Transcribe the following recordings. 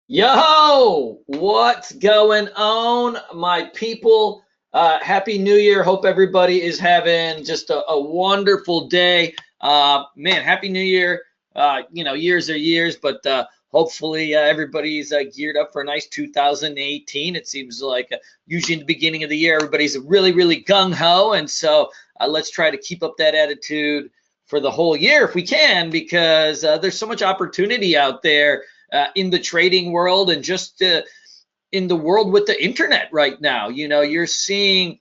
Yo, what's going on, my people? Happy New Year. Hope everybody is having just a wonderful day. Man, Happy New Year. Years are years, but hopefully everybody's geared up for a nice 2018. It seems like usually in the beginning of the year, everybody's really, really gung-ho. And so let's try to keep up that attitude for the whole year if we can, because there's so much opportunity out there in the trading world and just in the world with the internet right now. You're seeing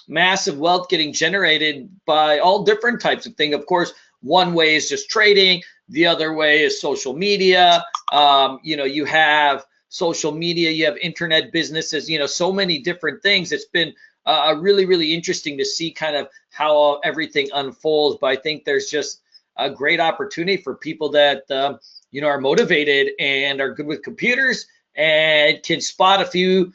massive wealth getting generated by all different types of things. Of course, one way is just trading. The other way is social media. You have social media, you have internet businesses, so many different things. It's been really, really interesting to see kind of how everything unfolds. But I think there's just a great opportunity for people that are motivated and are good with computers and can spot a few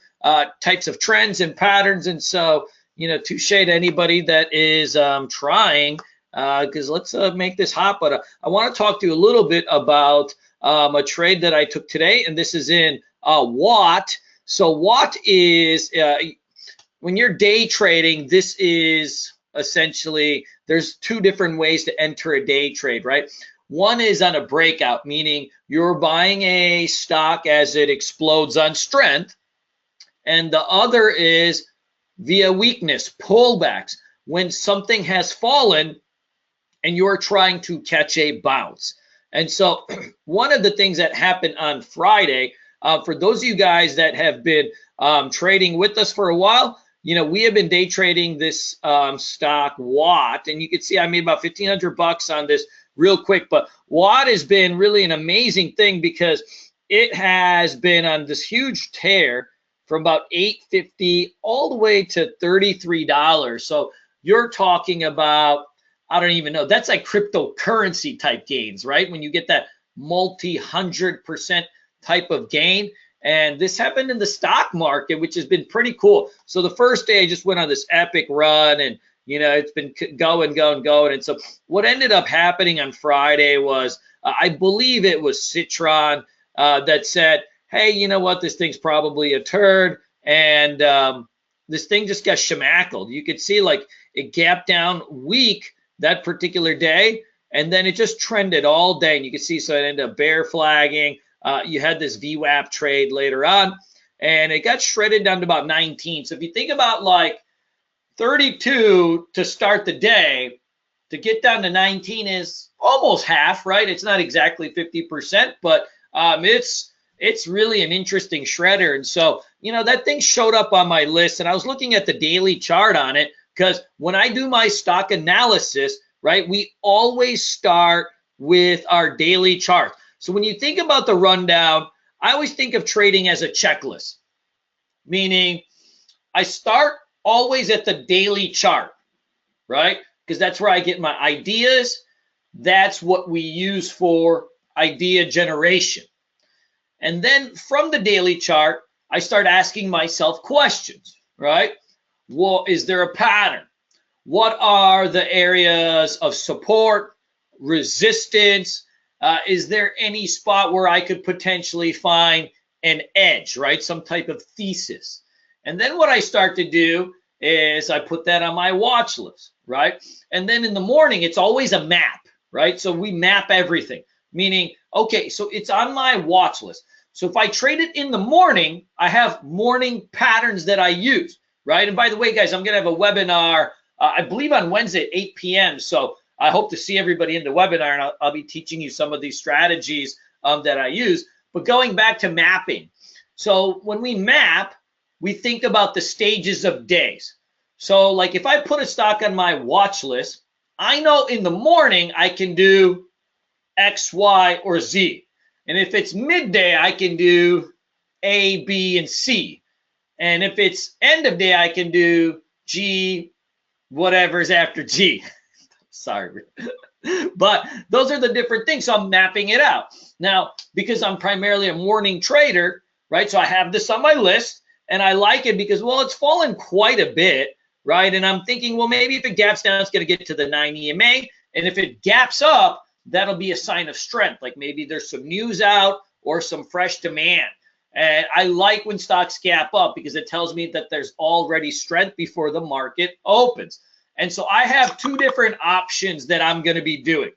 types of trends and patterns. And so, touche to anybody that is trying, because let's make this hot. But I want to talk to you a little bit about a trade that I took today, and this is in Watt. So Watt is, when you're day trading, this is essentially, there's two different ways to enter a day trade, right? One is on a breakout, meaning you're buying a stock as it explodes on strength. And the other is via weakness, pullbacks, when something has fallen and you're trying to catch a bounce. And so one of the things that happened on Friday, for those of you guys that have been trading with us for a while, we have been day trading this stock Watt, and you can see I made about 1,500 bucks on this real quick. But Watt has been really an amazing thing because it has been on this huge tear from about $8.50 all the way to $33. So you're talking about, I don't even know, that's like cryptocurrency type gains, right? When you get that multi-100% type of gain. And this happened in the stock market, which has been pretty cool. So the first day I just went on this epic run, and it's been going. And so what ended up happening on Friday was, I believe it was Citron that said, hey, you know what, this thing's probably a turd. And this thing just got shamackled. You could see like it gapped down weak that particular day, and then it just trended all day. And you can see, so it ended up bear flagging. You had this VWAP trade later on, and it got shredded down to about 19. So if you think about like 32 to start the day, to get down to 19 is almost half, right? It's not exactly 50%, but it's really an interesting shredder. And so, that thing showed up on my list, and I was looking at the daily chart on it, because when I do my stock analysis, right, we always start with our daily chart. So when you think about the rundown, I always think of trading as a checklist, meaning I start always at the daily chart, right? Because that's where I get my ideas. That's what we use for idea generation. And then from the daily chart, I start asking myself questions, right? Well, is there a pattern? What are the areas of support, resistance? Is there any spot where I could potentially find an edge, right? Some type of thesis. And then what I start to do is I put that on my watch list, right? And then in the morning, it's always a map, right? So we map everything, meaning, okay, so it's on my watch list. So if I trade it in the morning, I have morning patterns that I use, right? And by the way, guys, I'm going to have a webinar, I believe on Wednesday at 8 p.m. So I hope to see everybody in the webinar, and I'll be teaching you some of these strategies that I use. But going back to mapping, so when we map, we think about the stages of days. So like if I put a stock on my watch list, I know in the morning I can do X, Y, or Z. And if it's midday, I can do A, B, and C. And if it's end of day, I can do G, whatever's after G. Sorry. But those are the different things. So I'm mapping it out. Now, because I'm primarily a morning trader, right? So I have this on my list, and I like it because, well, it's fallen quite a bit, right? And I'm thinking, well, maybe if it gaps down, it's going to get to the 9 EMA. And if it gaps up, that'll be a sign of strength. Like maybe there's some news out or some fresh demand. And I like when stocks gap up because it tells me that there's already strength before the market opens. And so I have two different options that I'm going to be doing,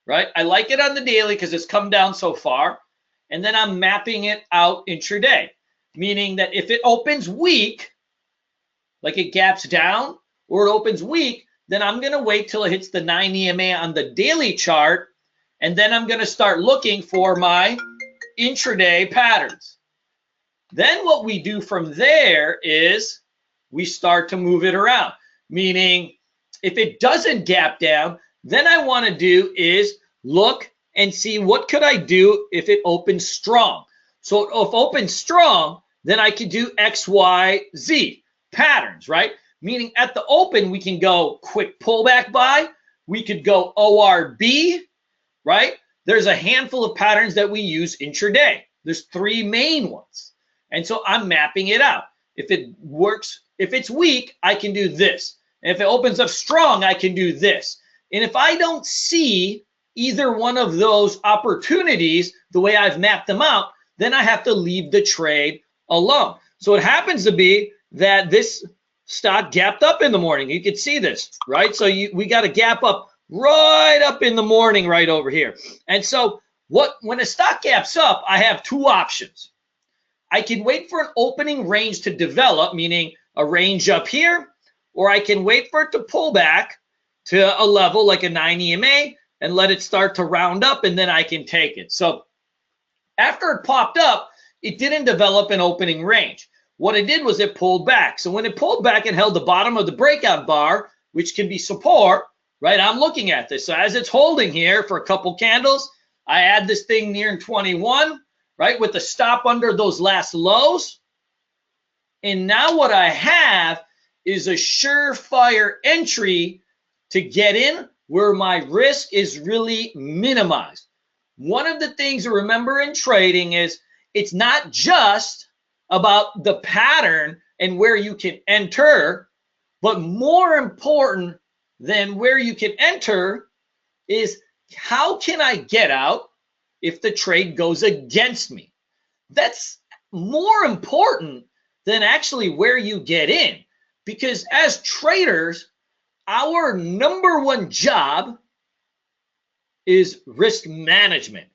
right? I like it on the daily because it's come down so far. And then I'm mapping it out intraday, meaning that if it opens weak, like it gaps down or it opens weak, then I'm going to wait till it hits the 9 EMA on the daily chart. And then I'm going to start looking for my intraday patterns. Then what we do from there is we start to move it around, meaning if it doesn't gap down, then I want to do is look and see what could I do if it opens strong. So if it opens strong, then I could do X, Y, Z patterns, right? Meaning at the open, we can go quick pullback buy. We could go ORB, right? There's a handful of patterns that we use intraday. There's three main ones. And so I'm mapping it out. If it works, if it's weak, I can do this. And if it opens up strong, I can do this. And if I don't see either one of those opportunities the way I've mapped them out, then I have to leave the trade alone. So it happens to be that this stock gapped up in the morning. You can see this, right? So we got a gap up right up in the morning right over here. And so when a stock gaps up, I have two options. I can wait for an opening range to develop, meaning a range up here, or I can wait for it to pull back to a level like a 9 EMA and let it start to round up, and then I can take it. So after it popped up, it didn't develop an opening range. What it did was it pulled back. So when it pulled back, it held the bottom of the breakout bar, which can be support, right? I'm looking at this. So as it's holding here for a couple candles, I add this thing near 21, right, with the stop under those last lows. And now what I have is a surefire entry to get in where my risk is really minimized. One of the things to remember in trading is it's not just about the pattern and where you can enter, but more important than where you can enter is how can I get out if the trade goes against me? That's more important than actually where you get in, because as traders, our number one job is risk management.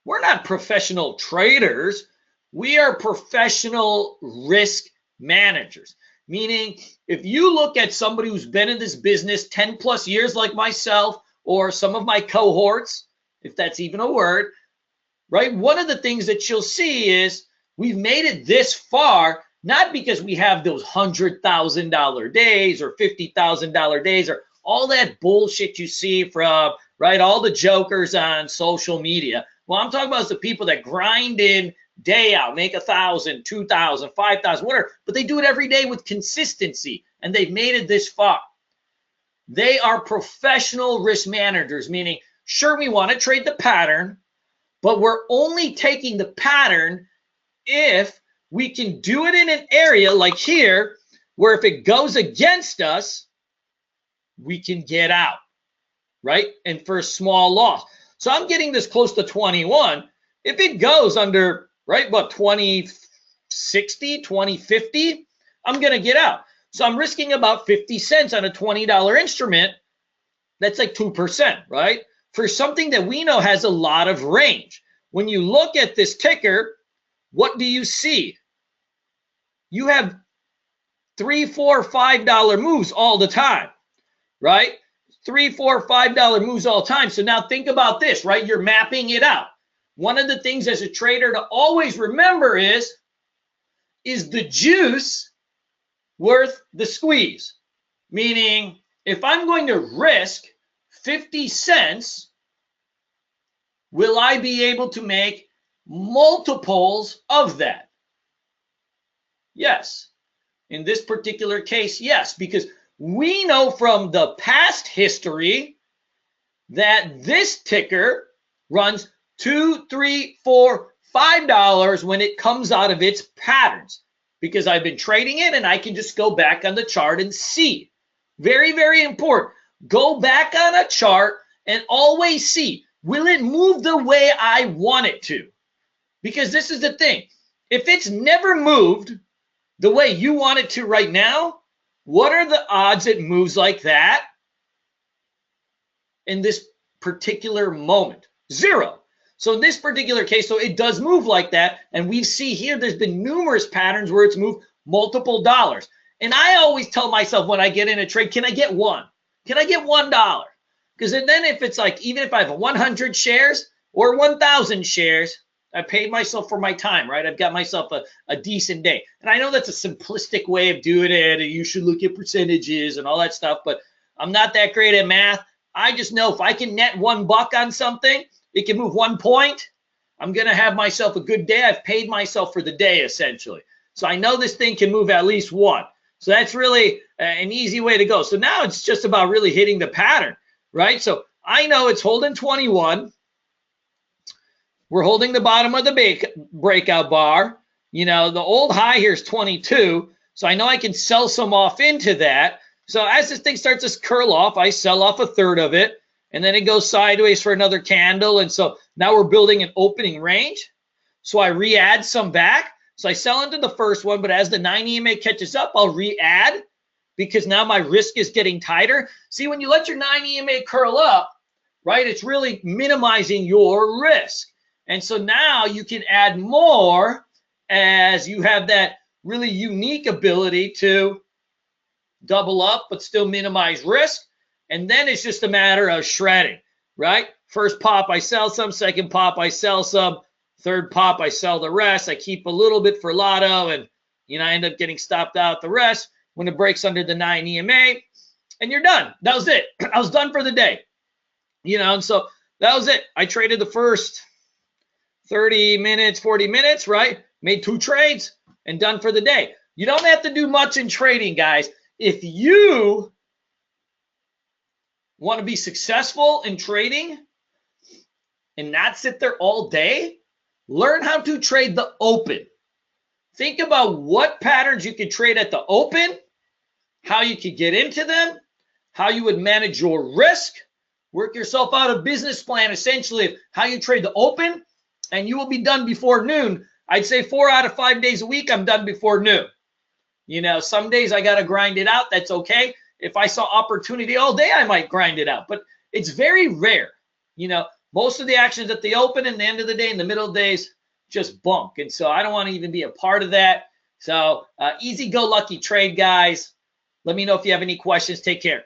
We're not professional traders. We are professional risk managers. Meaning, if you look at somebody who's been in this business 10 plus years like myself, or some of my cohorts, if that's even a word, right? One of the things that you'll see is we've made it this far, not because we have those $100,000 days or $50,000 days or all that bullshit you see from, right, all the jokers on social media. Well, I'm talking about the people that grind in day out, make 1,000, 2,000, 5,000, whatever, but they do it every day with consistency, and they've made it this far. They are professional risk managers, meaning, sure, we want to trade the pattern, but we're only taking the pattern if we can do it in an area like here, where if it goes against us, we can get out, right? And for a small loss. So I'm getting this close to 21. If it goes under, right, what, 2060, 2050, I'm going to get out. So I'm risking about 50 cents on a $20 instrument. That's like 2%, right? For something that we know has a lot of range. When you look at this ticker, what do you see? You have $3, $4, $5 moves all the time, right? $3, $4, $5 moves all the time. So now think about this, right? You're mapping it out. One of the things as a trader to always remember is the juice worth the squeeze? Meaning, if I'm going to risk 50 cents, will I be able to make multiples of that? Yes. In this particular case, yes, because we know from the past history that this ticker runs $2, $3, $4, $5 when it comes out of its patterns, because I've been trading it and I can just go back on the chart and see. Very, very important. Go back on a chart and always see, will it move the way I want it to? Because this is the thing. If it's never moved the way you want it to right now, what are the odds it moves like that in this particular moment? Zero. So in this particular case, so it does move like that. And we see here, there's been numerous patterns where it's moved multiple dollars. And I always tell myself when I get in a trade, can I get one? Can I get $1? Because then if it's like, even if I have 100 shares or 1,000 shares, I paid myself for my time, right? I've got myself a decent day. And I know that's a simplistic way of doing it. And you should look at percentages and all that stuff, but I'm not that great at math. I just know if I can net $1 on something, it can move 1 point. I'm going to have myself a good day. I've paid myself for the day, essentially. So I know this thing can move at least one. So that's really an easy way to go. So now it's just about really hitting the pattern, right? So I know it's holding 21. We're holding the bottom of the breakout bar. You know, the old high here is 22. So I know I can sell some off into that. So as this thing starts to curl off, I sell off a third of it. And then it goes sideways for another candle. And so now we're building an opening range. So I re-add some back. So I sell into the first one, but as the 9 EMA catches up, I'll re-add because now my risk is getting tighter. See, when you let your 9 EMA curl up, right, it's really minimizing your risk. And so now you can add more as you have that really unique ability to double up, but still minimize risk. And then it's just a matter of shredding, right? First pop, I sell some. Second pop, I sell some. Third pop, I sell the rest. I keep a little bit for lotto, and I end up getting stopped out the rest when it breaks under the 9 EMA, and you're done. That was it. I was done for the day, and so that was it. I traded the first 30 minutes, 40 minutes, right? Made 2 trades and done for the day. You don't have to do much in trading, guys. If you want to be successful in trading and not sit there all day, learn how to trade the open. Think about what patterns you could trade at the open, how you could get into them, how you would manage your risk, work yourself out a business plan, essentially, of how you trade the open, and you will be done before noon. I'd say 4 out of 5 days a week, I'm done before noon. Some days I got to grind it out. That's okay. If I saw opportunity all day, I might grind it out, but it's very rare. Most of the actions at the open and the end of the day, in the middle of days, just bunk. And so I don't want to even be a part of that. So easy go lucky trade, guys. Let me know if you have any questions. Take care.